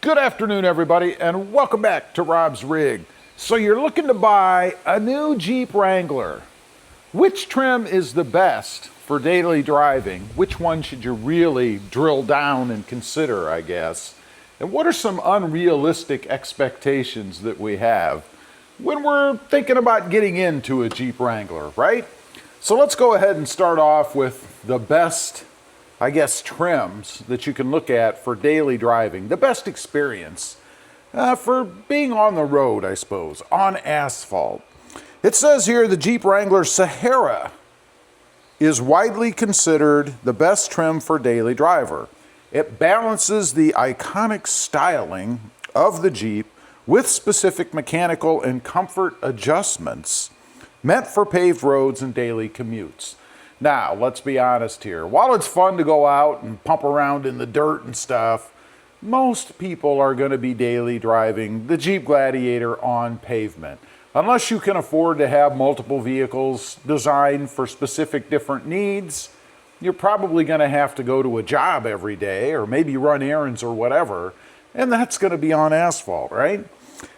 Good afternoon, everybody, and welcome back to Rob's Rig. So you're looking to buy a new Jeep Wrangler. Which trim is the best for daily driving? Which one should you really drill down and consider, I guess? And what are some unrealistic expectations that we have when we're thinking about getting into a Jeep Wrangler, right? So let's go ahead and start off with the best, I guess, trims that you can look at for daily driving. The best experience for being on the road, I suppose, on asphalt. It says here the Jeep Wrangler Sahara is widely considered the best trim for daily driver. It balances the iconic styling of the Jeep with specific mechanical and comfort adjustments meant for paved roads and daily commutes. Now, let's be honest here. While it's fun to go out and pump around in the dirt and stuff, most people are going to be daily driving the Jeep Gladiator on pavement. Unless you can afford to have multiple vehicles designed for specific different needs, you're probably going to have to go to a job every day or maybe run errands or whatever, and that's going to be on asphalt, right?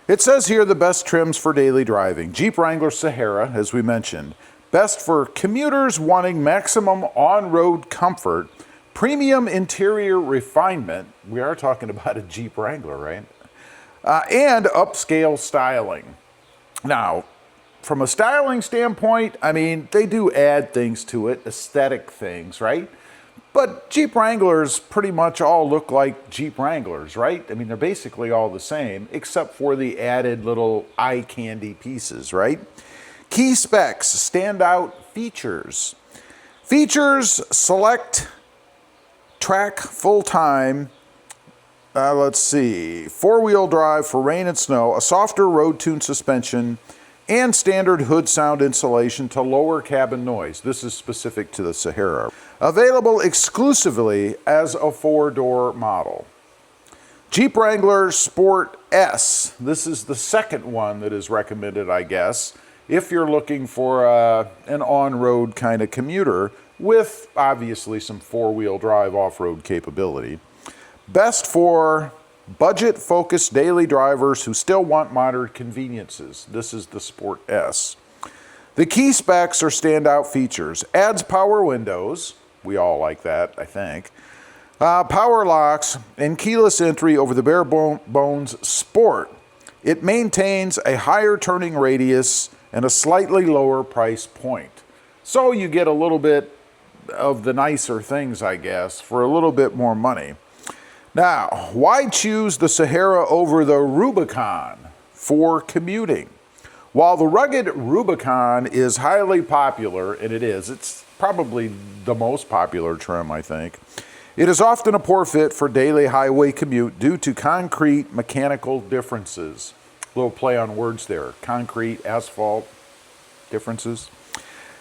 It says here the best trims for daily driving. Jeep Wrangler Sahara, as we mentioned. Best for commuters wanting maximum on-road comfort, premium interior refinement. We are talking about a Jeep Wrangler, right? And upscale styling. Now, from a styling standpoint, I mean, they do add things to it, aesthetic things, right? But Jeep Wranglers pretty much all look like Jeep Wranglers, right? I mean, they're basically all the same, except for the added little eye candy pieces, right? Key specs, standout features. Features, select track full-time. Let's see, four-wheel drive for rain and snow, a softer road-tuned suspension, and standard hood sound insulation to lower cabin noise. This is specific to the Sahara. Available exclusively as a four-door model. Jeep Wrangler Sport S. This is the second one that is recommended, I guess, if you're looking for an on-road kind of commuter with obviously some four-wheel drive off-road capability. Best for budget-focused daily drivers who still want modern conveniences. This is the Sport S. The key specs are standout features. Adds power windows. We all like that, I think. Power locks and keyless entry over the bare bones Sport. It maintains a higher turning radius and a slightly lower price point. So you get a little bit of the nicer things, I guess, for a little bit more money. Now, why choose the Sahara over the Rubicon for commuting? While the rugged Rubicon is highly popular, and it's probably the most popular trim, I think, it is often a poor fit for daily highway commute due to concrete mechanical differences. A little play on words there. Concrete, asphalt differences.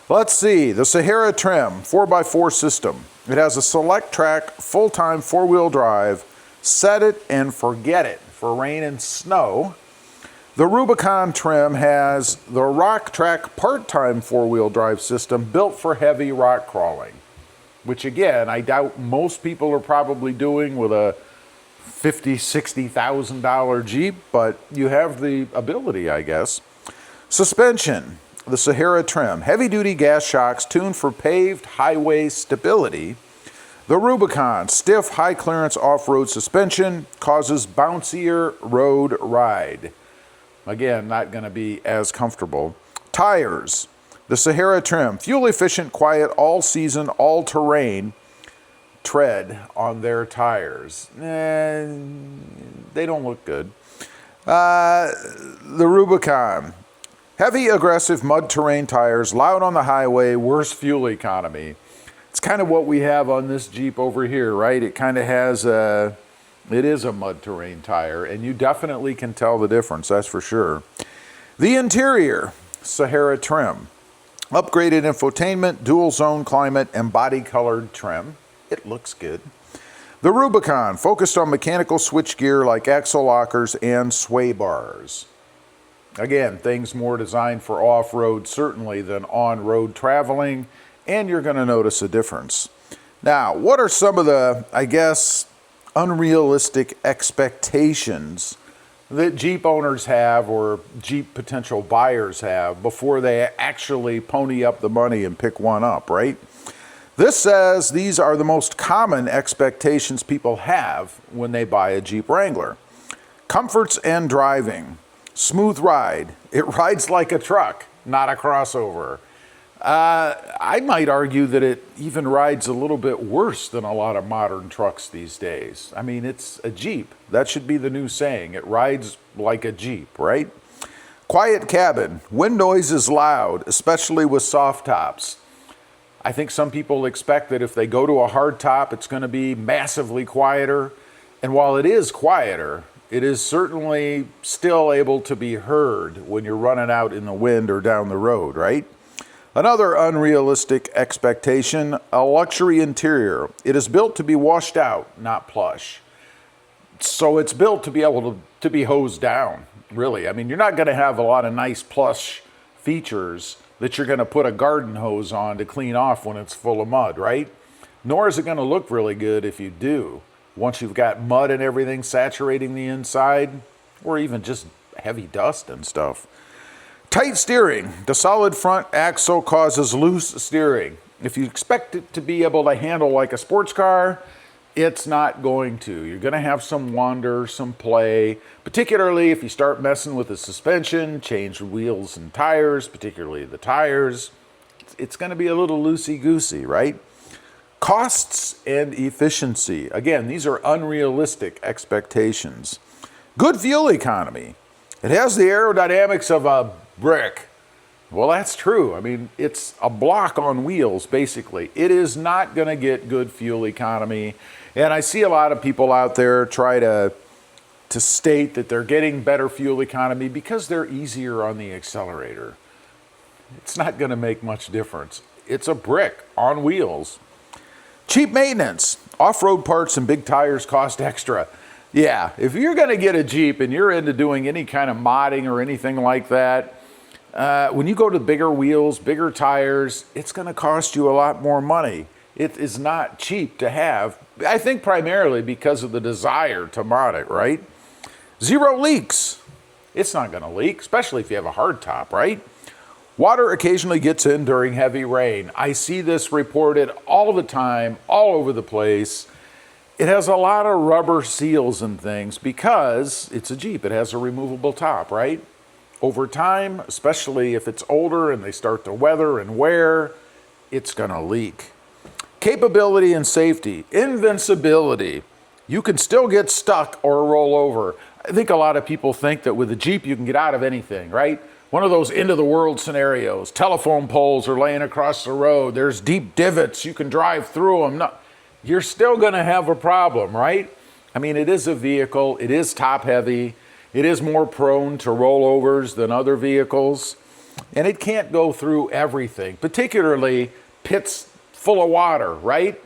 Let's see, the Sahara trim, 4x4 system. It has a select track, full-time four-wheel drive, set it and forget it for rain and snow. The Rubicon trim has the Rock Track part-time four-wheel drive system built for heavy rock crawling, which again, I doubt most people are probably doing with a $50,000, $60,000 Jeep, but you have the ability, I guess. Suspension. The Sahara trim, heavy-duty gas shocks tuned for paved highway stability. The Rubicon, stiff, high-clearance off-road suspension, causes bouncier road ride. Again, not going to be as comfortable. Tires, the Sahara trim, fuel-efficient, quiet, all-season, all-terrain tread on their tires. They don't look good. The Rubicon, heavy, aggressive mud terrain tires, loud on the highway, worse fuel economy. It's kind of what we have on this Jeep over here, right? It kind of has it is a mud terrain tire, and you definitely can tell the difference, that's for sure. The interior, Sahara trim. Upgraded infotainment, dual zone climate, and body colored trim. It looks good. The Rubicon, focused on mechanical switchgear like axle lockers and sway bars. Again, things more designed for off-road certainly than on-road traveling, and you're going to notice a difference. Now, what are some of the, I guess, unrealistic expectations that Jeep owners have or Jeep potential buyers have before they actually pony up the money and pick one up, right? This says these are the most common expectations people have when they buy a Jeep Wrangler. Comforts and driving. Smooth ride. It rides like a truck, not a crossover. I might argue that it even rides a little bit worse than a lot of modern trucks these days. I mean, it's a Jeep. That should be the new saying. It rides like a Jeep, right? Quiet cabin. Wind noise is loud, especially with soft tops. I think some people expect that if they go to a hard top, it's going to be massively quieter. And while it is quieter, it is certainly still able to be heard when you're running out in the wind or down the road, right? Another unrealistic expectation, a luxury interior. It is built to be washed out, not plush. So it's built to be able to be hosed down, really. I mean, you're not going to have a lot of nice plush features that you're going to put a garden hose on to clean off when it's full of mud, right? Nor is it going to look really good if you do. Once you've got mud and everything saturating the inside, or even just heavy dust and stuff. Tight steering. The solid front axle causes loose steering. If you expect it to be able to handle like a sports car, it's not going to. You're going to have some wander, some play, particularly if you start messing with the suspension, change wheels and tires, particularly the tires. It's going to be a little loosey-goosey, right? Costs and efficiency. Again, these are unrealistic expectations. Good fuel economy. It has the aerodynamics of a brick. Well, that's true. I mean, it's a block on wheels, basically. It is not going to get good fuel economy. And I see a lot of people out there try to state that they're getting better fuel economy because they're easier on the accelerator. It's not going to make much difference. It's a brick on wheels. Cheap maintenance. Off-road parts and big tires cost extra. Yeah, if you're going to get a Jeep and you're into doing any kind of modding or anything like that, when you go to bigger wheels, bigger tires, it's going to cost you a lot more money. It is not cheap to have, I think primarily because of the desire to mod it, right? Zero leaks. It's not going to leak, especially if you have a hard top, right? Water occasionally gets in during heavy rain. I see this reported all the time, all over the place. It has a lot of rubber seals and things because it's a Jeep. It has a removable top, right? Over time, especially if it's older and they start to weather and wear, it's going to leak. Capability and safety. Invincibility. You can still get stuck or roll over. I think a lot of people think that with a Jeep you can get out of anything, right? One of those end-of-the-world scenarios. Telephone poles are laying across the road. There's deep divots. You can drive through them. No, you're still going to have a problem, right? I mean, it is a vehicle. It is top-heavy. It is more prone to rollovers than other vehicles. And it can't go through everything, particularly pits full of water, right?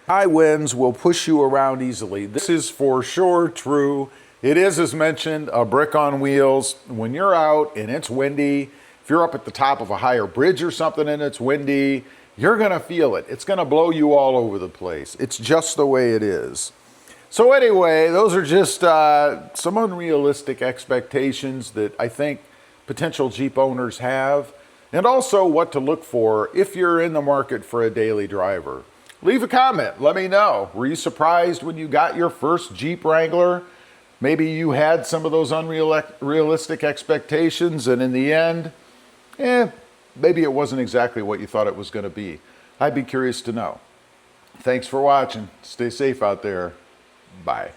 High winds will push you around easily. This is for sure true. It is, as mentioned, a brick on wheels. When you're out and it's windy, if you're up at the top of a higher bridge or something and it's windy, you're going to feel it. It's going to blow you all over the place. It's just the way it is. So anyway, those are just some unrealistic expectations that I think potential Jeep owners have, and also what to look for if you're in the market for a daily driver. Leave a comment. Let me know. Were you surprised when you got your first Jeep Wrangler? Maybe you had some of those unrealistic expectations, and in the end, maybe it wasn't exactly what you thought it was going to be. I'd be curious to know. Thanks for watching. Stay safe out there. Bye.